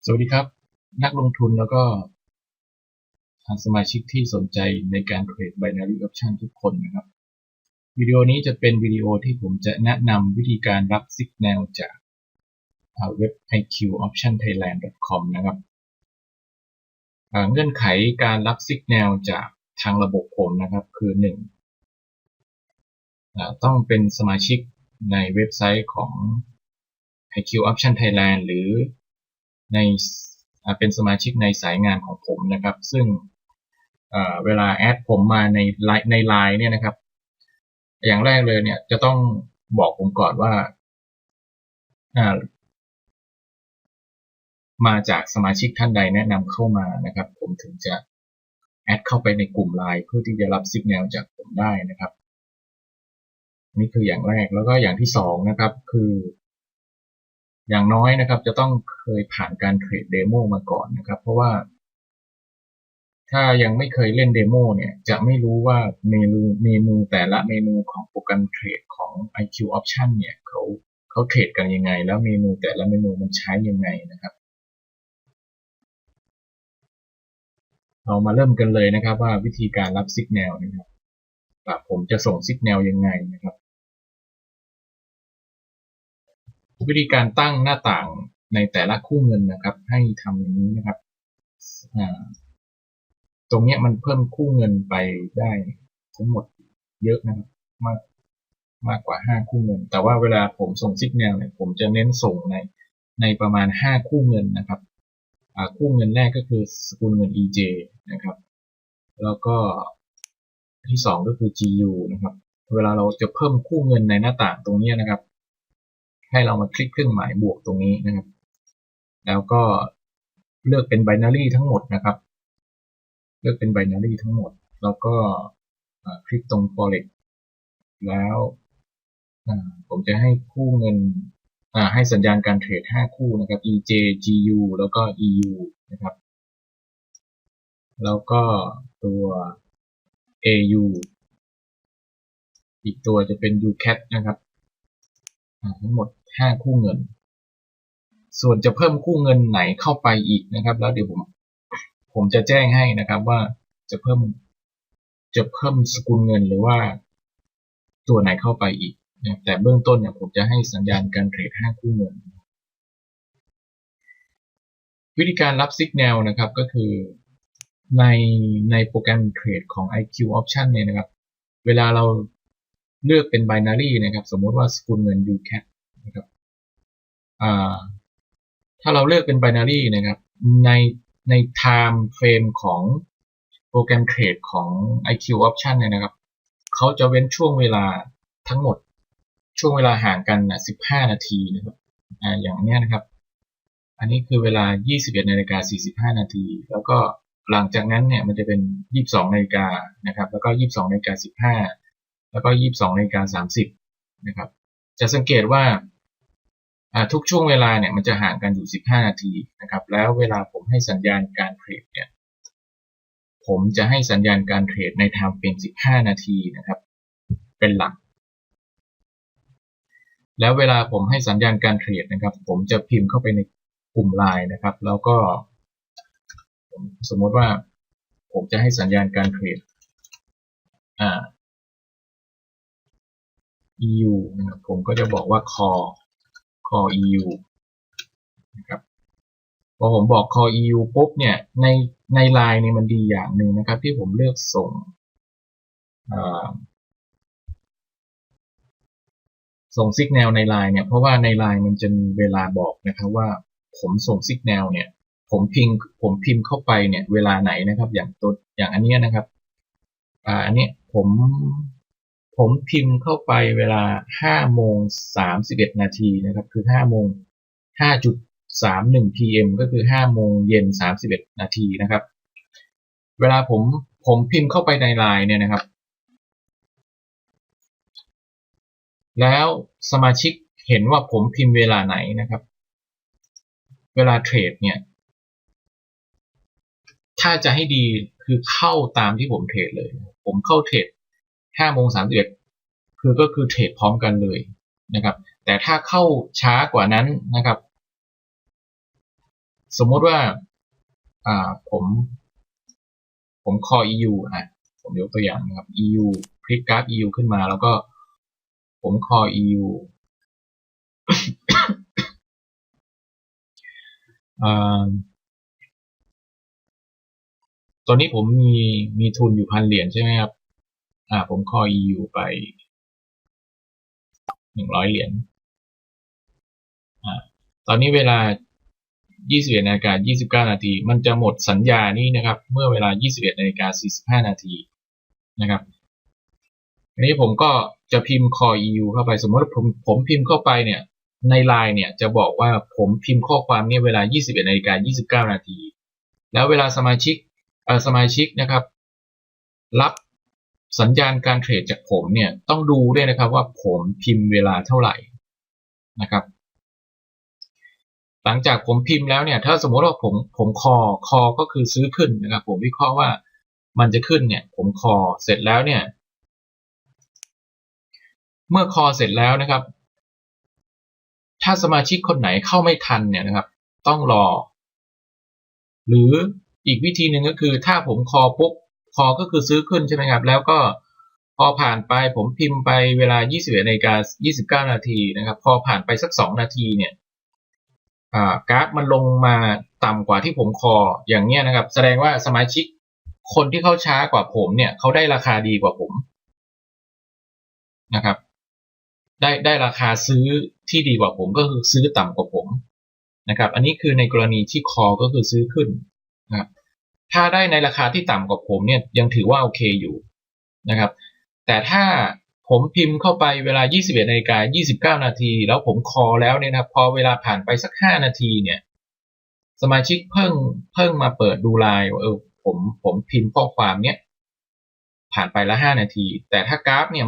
สวัสดีครับนักลงทุนแล้วก็ทางสมาชิกที่สนใจในการเทรด Binary Option ทุกคนนะครับวิดีโอนี้จะเป็นวิดีโอที่ผมจะแนะนำวิธีการรับสัญญาณจากเว็บ iqoptionthailand.com นะครับเงื่อนไขการรับสัญญาณจากทางระบบผมนะครับคือ 1. ต้องเป็นสมาชิกในเว็บไซต์ของ IQ Option Thailand หรือในเป็นสมาชิกในสายงานของผมนะครับซึ่งเวลาแอดผมมาในไลน์เนี่ยนะครับอย่างแรกเลยเนี่ยจะต้องบอกผมก่อนว่ามาจากสมาชิกท่านใดแนะนำเข้ามานะครับผมถึงจะแอดเข้าไปในกลุ่มไลน์เพื่อที่จะรับสัญญาณจากผมได้นะครับนี่คืออย่างแรกแล้วก็อย่างที่สองนะครับคืออย่างน้อยนะครับจะต้องเคยผ่านการเทรดเดโมมาก่อนนะครับเพราะว่าถ้ายังไม่เคยเล่นเดโมเนี่ยจะไม่รู้ว่าเมนูแต่ละเมนูของโปรแกรมเทรดของ IQ Option เนี่ยเขาเทรดกันยังไงแล้วเมนูแต่ละเมนูมันใช้ยังไงนะครับเรามาเริ่มกันเลยนะครับว่าวิธีการรับสัญญาณนะครับผมจะส่งสัญญาณยังไงนะครับวิธีการตั้งหน้าต่างในแต่ละคู่เงินนะครับให้ทำอย่างนี้นะครับตรงนี้มันเพิ่มคู่เงินไปได้ทั้งหมดเยอะนะครับมากกว่า5คู่เงินแต่ว่าเวลาผมส่งสัญญาณเนี่ยผมจะเน้นส่งในประมาณ5คู่เงินนะครับคู่เงินแรกก็คือสกุลเงิน EJ นะครับแล้วก็ที่2ก็คือ GU นะครับเวลาเราจะเพิ่มคู่เงินในหน้าต่างตรงนี้นะครับให้เรามาคลิกเครื่องหมายบวกตรงนี้นะครับแล้วก็เลือกเป็น binary ทั้งหมดนะครับเลือกเป็น binary ทั้งหมดแล้วก็คลิกตรง forex แล้วผมจะให้คู่เงินให้สัญญาณการเทรด5คู่นะครับ EJ GU แล้วก็ EU นะครับแล้วก็ตัว AU อีกตัวจะเป็น UCAT นะครับทั้งหมด5คู่เงินส่วนจะเพิ่มคู่เงินไหนเข้าไปอีกนะครับแล้วเดี๋ยวผมจะแจ้งให้นะครับว่าจะเพิ่มสกุลเงินหรือว่าตัวไหนเข้าไปอีกนะแต่เบื้องต้นเนี่ยผมจะให้สัญญาณการเทรด5คู่เงินวิธีการรับสัญญาณนะครับก็คือในโปรแกรมเทรดของ IQ Option เนี่ยนะครับเวลาเราเลือกเป็น binary นะครับสมมติว่าสกุลเงิน UCAT นะครับถ้าเราเลือกเป็น binary นะครับใน time frame ของโปรแกรมเทรดของ IQ Option เนี่ยนะครับเขาจะเว้นช่วงเวลาทั้งหมดช่วงเวลาห่างกัน15 นาทีนะครับอย่างนี้นะครับอันนี้คือเวลา 21:45 นาทีแล้วก็หลังจากนั้นเนี่ยมันจะเป็น 22 นาฬิกานะครับแล้วก็ 22 นาฬิกา 15 แล้วก็ 22 นาฬิกา 30 นะครับจะสังเกตว่าทุกช่วงเวลาเนี่ยมันจะห่างกันอยู่15 นาทีนะครับแล้วเวลาผมให้สัญญาณการเทรดเนี่ยผมจะให้สัญญาณการเทรดใน time frame 15 นาทีนะครับเป็นหลักแล้วเวลาผมให้สัญญาณการเทรดนะครับผมจะพิมพ์เข้าไปในกลุ่มไลน์นะครับแล้วก็สมมติว่าผมจะให้สัญญาณการเทรดEU นะครับผมก็จะบอกว่า call EU นะครับพอผมบอก call EU ปุ๊บเนี่ยในไลน์เนี่ยมันดีอย่างหนึ่งนะครับที่ผมเลือกส่งสัญญาณในไลน์เนี่ยเพราะว่าในไลน์มันจะมีเวลาบอกนะครับว่าผมส่งสัญญาณเนี่ยผมพิมพ์เข้าไปเนี่ยเวลาไหนนะครับอย่างอันนี้นะครับอันนี้ผมพิมพ์เข้าไปเวลา 5:31 นาทีนะครับคือ 5:31 PM ก็คือ 5:31 นาทีนะครับเวลาผมพิมพ์เข้าไปในไลน์เนี่ยนะครับแล้วสมาชิกเห็นว่าผมพิมพ์เวลาไหนนะครับเวลาเทรดเนี่ยถ้าจะให้ดีคือเข้าตามที่ผมเทรดเลยผมเข้าเทรด 5:31 ก็คือเทรดพร้อมกันเลยนะครับแต่ถ้าเข้าช้ากว่านั้นนะครับ สมมติว่าผมคอ EU ผมยกตัวอย่างนะครับ EU คลิกกราฟ EU ขึ้นมาแล้วก็ผมคอ EU ตอนนี้ผมมีทุนอยู่1,000 เหรียญใช่ไหมครับผมคอ EU ไป100 เหรียญตอนนี้เวลา 21 นาฬิกา 29 นาทีมันจะหมดสัญญานี้นะครับเมื่อเวลา 21 นาฬิกา 45 นาทีนะครับอันนี้ผมก็จะพิมพ์ call EU เข้าไปสมมติว่าผมพิมพ์เข้าไปเนี่ยใน LINE เนี่ยจะบอกว่าผมพิมพ์ข้อความเนี่ยเวลา 21 นาฬิกา 29 นาทีแล้วเวลาสมาชิกนะครับรับสัญญาณการเทรดจากผมเนี่ยต้องดูด้วยนะครับว่าผมพิมพ์เวลาเท่าไหร่นะครับหลังจากผมพิมพ์แล้วเนี่ยถ้าสมมติว่าผมคอก็คือซื้อขึ้นนะครับผมวิเคราะห์ว่ามันจะขึ้นเนี่ยผมคอเสร็จแล้วเนี่ยเมื่อคอเสร็จแล้วนะครับถ้าสมาชิกคนไหนเข้าไม่ทันเนี่ยนะครับต้องรอหรืออีกวิธีหนึ่งก็คือถ้าผมคอปุ๊บคอก็คือซื้อขึ้นใช่ไหมครับแล้วก็พอผ่านไปผมพิมพ์ไปเวลา 21 นาฬิกา 29 นาทีนะครับพอผ่านไปสัก2 นาทีเนี่ยกราฟมันลงมาต่ำกว่าที่ผมคออย่างเนี้ยนะครับแสดงว่าสมาชิกคนที่เข้าช้ากว่าผมเนี่ยเขาได้ราคาดีกว่าผมนะครับได้ราคาซื้อที่ดีกว่าผมก็คือซื้อต่ำกว่าผมนะครับอันนี้คือในกรณีที่คอก็คือซื้อขึ้นนะครับถ้าได้ในราคาที่ต่ำกว่าผมเนี่ยยังถือว่าโอเคอยู่นะครับแต่ถ้าผมพิมพ์เข้าไปเวลา 21 นาฬิกา 29 นาทีแล้วผมคอแล้วเนี่ยนะพอเวลาผ่านไปสัก5 นาทีเนี่ยสมาชิกเพิ่งมาเปิดดูไลน์ว่าผมพิมพ์ข้อความเนี้ยผ่านไปละ5 นาทีแต่ถ้ากราฟเนี่ย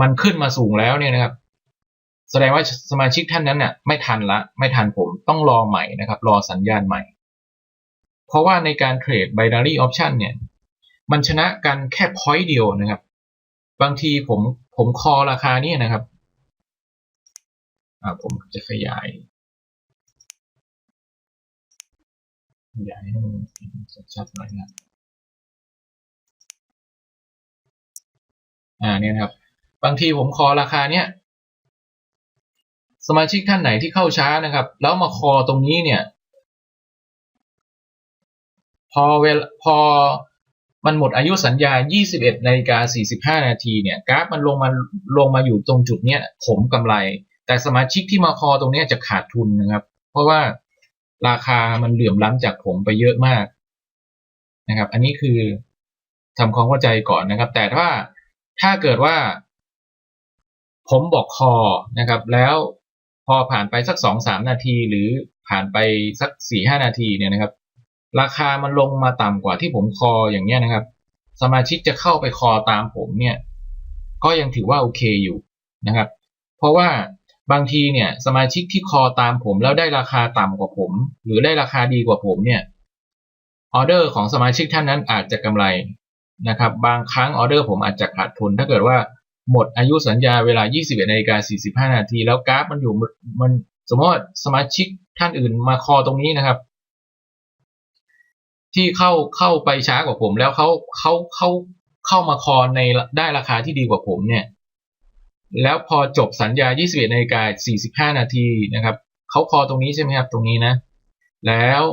มันขึ้นมาสูงแล้วเนี่ยนะครับแสดงว่าสมาชิกท่านนั้นน่ะไม่ทันผมต้องรอใหม่นะครับรอสัญญาณใหม่เพราะว่าในการเทรด binary option เนี่ยมันชนะกันแค่ point เดียวนะครับบางทีผมคอราคานี้นะครับผมจะขยายให้มันชัดๆหน่อยนะเนี่ยนะครับบางทีผมคอราคาเนี้ยสมาชิกท่านไหนที่เข้าช้านะครับแล้วมาคอตรงนี้เนี่ยพอมันหมดอายุสัญญา 21 นาฬิกา 45 นาทีเนี่ยกราฟมันลงมาอยู่ตรงจุดเนี้ยผมกำไรแต่สมาชิกที่มาคอตรงนี้จะขาดทุนนะครับเพราะว่าราคามันเหลื่อมล้ำจากผมไปเยอะมากนะครับอันนี้คือทำความเข้าใจก่อนนะครับแต่ถ้าเกิดว่าผมบอกคอนะครับแล้วพอผ่านไปสัก 2-3 นาทีหรือผ่านไปสัก 4-5 นาทีเนี่ยนะครับราคามันลงมาต่ำกว่าที่ผมคออย่างเงี้ยนะครับสมาชิกจะเข้าไปคอตามผมเนี่ยก็ยังถือว่าโอเคอยู่นะครับเพราะว่าบางทีเนี่ยสมาชิกที่คอตามผมแล้วได้ราคาต่ำกว่าผมหรือได้ราคาดีกว่าผมเนี่ยออเดอร์ของสมาชิกท่านนั้นอาจจะกำไรนะครับบางครั้งออเดอร์ผมอาจจะขาดทุนถ้าเกิดว่าหมดอายุสัญญาเวลา 21 นาฬิกา 45 นาทีแล้วกราฟมันสมมติว่าสมาชิกท่านอื่นมาคอตรงนี้นะครับที่เข้าไปช้ากว่าผมแล้วเข้ามาคอในได้ราคาที่ดีกว่าผมเนี่ยแล้วพอจบสัญญา 21 นาฬิกา 45 นาทีนะครับเขาคอตรงนี้ใช่ไหมครับตรงนี้นะแล้ว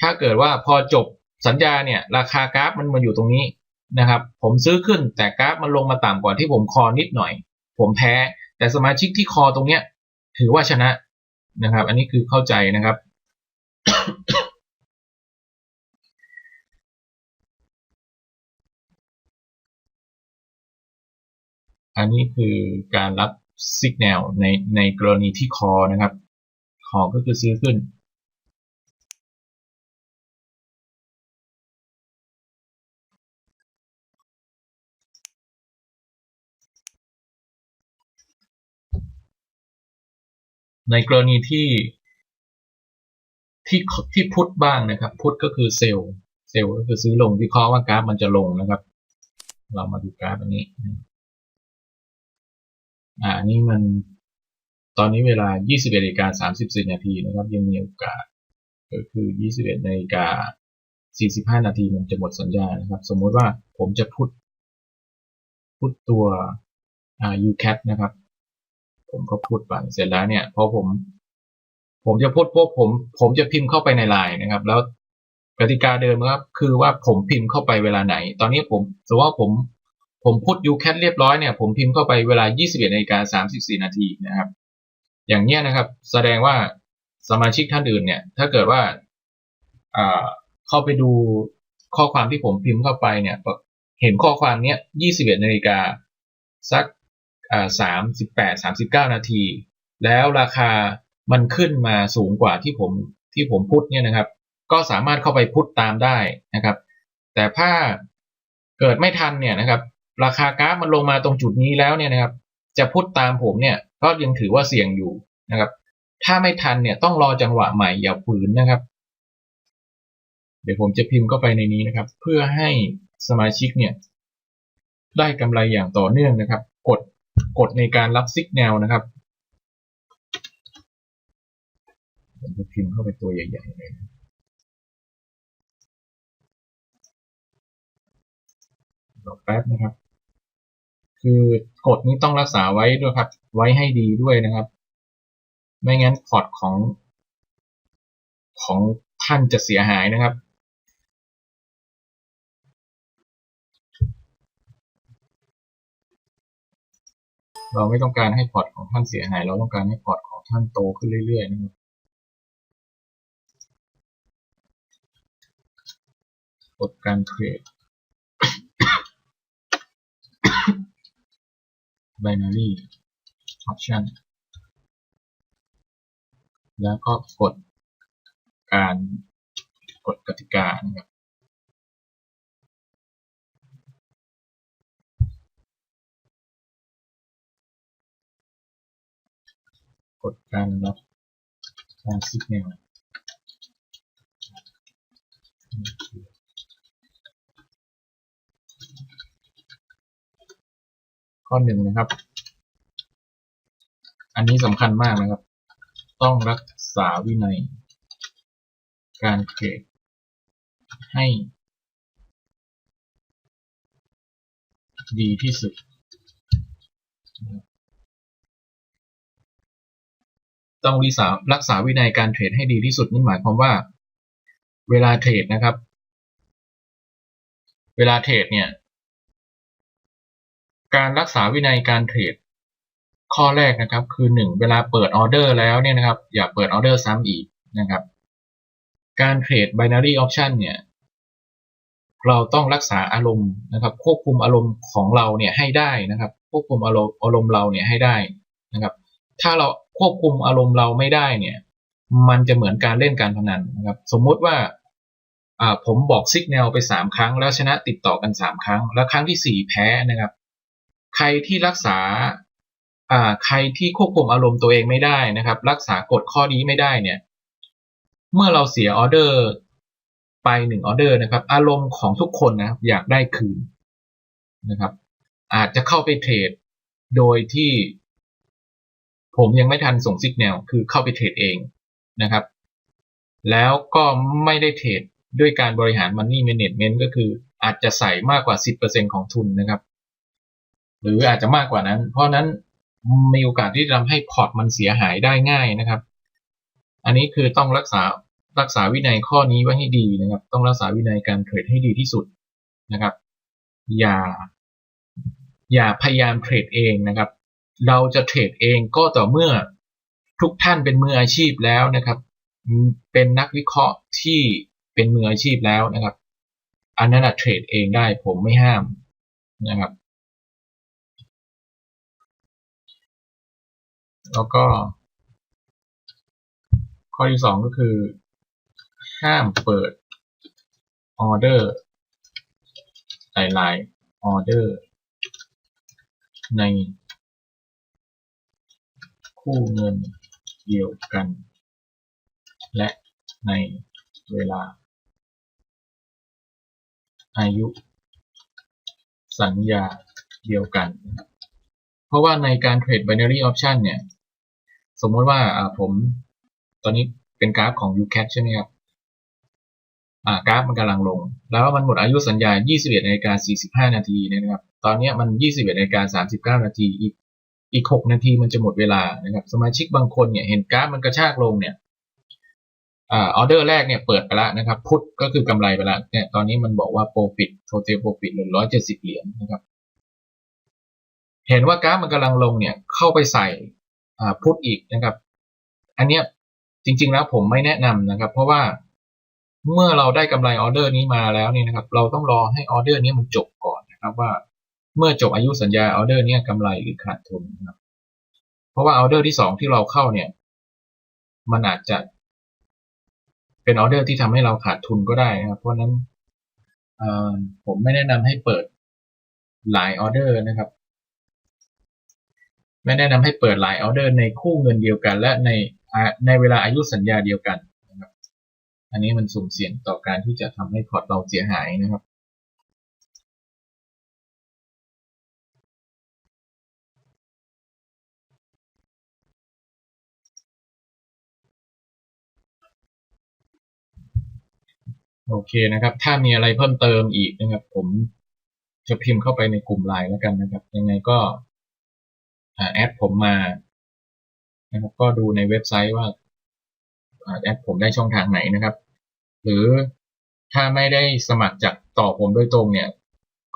ถ้าเกิดว่าพอจบสัญญาเนี่ยราคากราฟมันมาอยู่ตรงนี้นะครับผมซื้อขึ้นแต่กราฟมันลงมาต่ำกว่าที่ผมคอนิดหน่อยผมแพ้แต่สมาชิกที่คอตรงเนี้ยถือว่าชนะนะครับอันนี้คือเข้าใจนะครับ อันนี้คือการรับสัญญาณในกรณีที่คอนะครับคอก็คือซื้อขึ้นในกรณีที่พุทบ้างนะครับพุทก็คือเซลล์ก็คือซื้อลงวิเคราะห์ว่ากราฟมันจะลงนะครับเรามาดูกราฟอันนี้นี่มันตอนนี้เวลา 21 นาฬิกา 34 นาทีนะครับยังมีโอกาส ก็คือ21 นาฬิกา 45 นาทีมันจะหมดสัญญาณนะครับสมมติว่าผมจะพุทตัวUCAT นะครับผมก็พูดไปเสร็จแล้วเนี่ยพอผมจะพูดพวกผมจะพิมพ์เข้าไปในไลน์นะครับแล้วกติกาเดิมครับคือว่าผมพิมพ์เข้าไปเวลาไหนตอนนี้สมมติว่าผมพูด UCAT เรียบร้อยเนี่ยผมพิมพ์เข้าไปเวลา 21 นาฬิกา 34 นาทีนะครับอย่างเนี้ยนะครับแสดงว่าสมาชิกท่านอื่นเนี่ยถ้าเกิดว่าเข้าไปดูข้อความที่ผมพิมพ์เข้าไปเนี่ยเห็นข้อความเนี้ย 21 นาฬิกาสัก39 นาทีแล้วราคามันขึ้นมาสูงกว่าที่ผมพุทเนี่ยนะครับก็สามารถเข้าไปพุทตามได้นะครับแต่ถ้าเกิดไม่ทันเนี่ยนะครับราคากราฟมันลงมาตรงจุดนี้แล้วเนี่ยนะครับจะพุทตามผมเนี่ยก็ยังถือว่าเสี่ยงอยู่นะครับถ้าไม่ทันเนี่ยต้องรอจังหวะใหม่อย่าฝืนนะครับเดี๋ยวผมจะพิมพ์เข้าไปในนี้นะครับเพื่อให้สมาชิกเนี่ยได้กำไรอย่างต่อเนื่องนะครับกดในการรับสัญญาณนะครับผมจะพิมพ์เข้าไปตัวใหญ่ๆเลยรอแป๊บนะครับคือกฎนี้ต้องรักษาไว้ด้วยครับไว้ให้ดีด้วยนะครับไม่งั้นพอร์ตของท่านจะเสียหายนะครับเราไม่ต้องการให้พอร์ตของท่านเสียหายเราต้องการให้พอร์ตของท่านโตขึ้นเรื่อยๆนะครับกฎการเทรด binary option แล้วก็กฎกติกานะครับกฎการรับการสัญญาณข้อ 1นะครับอันนี้สำคัญมากนะครับต้องรักษาวินัยการเทรดให้ดีที่สุดต้องรักษาวินัยการเทรดให้ดีที่สุดนั่นหมายความว่าเวลาเทรดนะครับเวลาเทรดเนี่ยการรักษาวินัยการเทรดข้อแรกนะครับคือ1เวลาเปิดออเดอร์แล้วเนี่ยนะครับอย่าเปิดออเดอร์ซ้ำอีกนะครับการเทรด binary option เนี่ยเราต้องรักษาอารมณ์นะครับควบคุมอารมณ์ของเราเนี่ยให้ได้นะครับควบคุมอารมณ์เราเนี่ยให้ได้นะครับถ้าเราควบคุมอารมณ์เราไม่ได้เนี่ยมันจะเหมือนการเล่นการพนันนะครับสมมุติว่าผมบอกสัญญาณไป3ครั้งแล้วชนะติดต่อกัน3ครั้งแล้วครั้งที่4แพ้นะครับใครที่ควบคุมอารมณ์ตัวเองไม่ได้นะครับรักษากฎข้อนี้ไม่ได้เนี่ยเมื่อเราเสียออเดอร์ไป1ออเดอร์นะครับอารมณ์ของทุกคนนะครับอยากได้คืนนะครับอาจจะเข้าไปเทรดโดยที่ผมยังไม่ทันส่งสัญญาณคือเข้าไปเทรดเองนะครับแล้วก็ไม่ได้เทรดด้วยการบริหาร Money Management ก็คืออาจจะใส่มากกว่า 10% ของทุนนะครับหรืออาจจะมากกว่านั้นเพราะนั้นมีโอกาสที่จะทำให้พอร์ตมันเสียหายได้ง่ายนะครับอันนี้คือต้องรักษาวินัยข้อนี้ไว้ให้ดีนะครับต้องรักษาวินัยการเทรดให้ดีที่สุดนะครับอย่าพยายามเทรดเองนะครับเราจะเทรดเองก็ต่อเมื่อทุกท่านเป็นมืออาชีพแล้วนะครับเป็นนักวิเคราะห์ที่เป็นมืออาชีพแล้วนะครับอันนั้นเทรดเองได้ผมไม่ห้ามนะครับแล้วก็ข้อที่2ก็คือห้ามเปิดออเดอร์หลายๆออเดอร์ในคู่เงินเดียวกันและในเวลาอายุสัญญาเดียวกันเพราะว่าในการเทรด binary option เนี่ยสมมติว่าผมตอนนี้เป็นกราฟของ UCAT ใช่ไหมครับ กราฟมันกำลังลงแล้วมันหมดอายุสัญญา 21 นาฬิกา 45 นาทีเนี่ยนะครับตอนนี้มัน 21 นาฬิกา 39 นาทีอีก 6 นาทีมันจะหมดเวลานะครับสมาชิกบางคนเนี่ยเห็นกราฟมันกระชากลงเนี่ยออเดอร์แรกเนี่ยเปิดไปแล้วนะครับพุทก็คือกำไรไปแล้วเนี่ยตอนนี้มันบอกว่า profit total profit 170 เหรียญนะครับเห็นว่ากราฟมันกำลังลงเนี่ยเข้าไปใส่พุทอีกนะครับอันเนี้ยจริงๆแล้วผมไม่แนะนำนะครับเพราะว่าเมื่อเราได้กำไรออเดอร์นี้มาแล้วนี่นะครับเราต้องรอให้ออเดอร์นี้มันจบก่อนนะครับว่าเมื่อจบอายุสัญญาออเดอร์นี้กำไรหรือขาดทุนนะครับเพราะว่าออเดอร์ที่2ที่เราเข้าเนี่ยมันอาจจะเป็นออเดอร์ที่ทำให้เราขาดทุนก็ได้นะครับเพราะนั้นผมไม่แนะนำให้เปิดหลายออเดอร์นะครับไม่แนะนำให้เปิดหลายออเดอร์ในคู่เงินเดียวกันและในเวลาอายุสัญญาเดียวกันนะครับอันนี้มันสุ่มเสี่ยงต่อการที่จะทำให้พอร์ตเราเสียหายนะครับโอเคนะครับถ้ามีอะไรเพิ่มเติมอีกนะครับผมจะพิมพ์เข้าไปในกลุ่มไลน์แล้วกันนะครับยังไงก็แอดผมมานะครับก็ดูในเว็บไซต์ว่าแอดผมได้ช่องทางไหนนะครับหรือถ้าไม่ได้สมัครจากต่อผมโดยตรงเนี่ย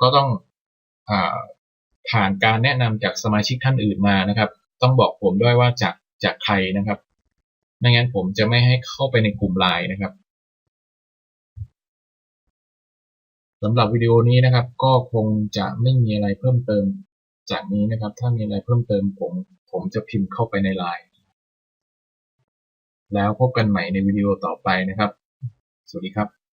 ก็ต้องผ่านการแนะนำจากสมาชิกท่านอื่นมานะครับต้องบอกผมด้วยว่าจากใครนะครับไม่งั้นผมจะไม่ให้เข้าไปในกลุ่มไลน์นะครับสำหรับวิดีโอนี้นะครับก็คงจะไม่มีอะไรเพิ่มเติมจากนี้นะครับถ้ามีอะไรเพิ่มเติมผมจะพิมพ์เข้าไปในไลน์แล้วพบกันใหม่ในวิดีโอต่อไปนะครับสวัสดีครับ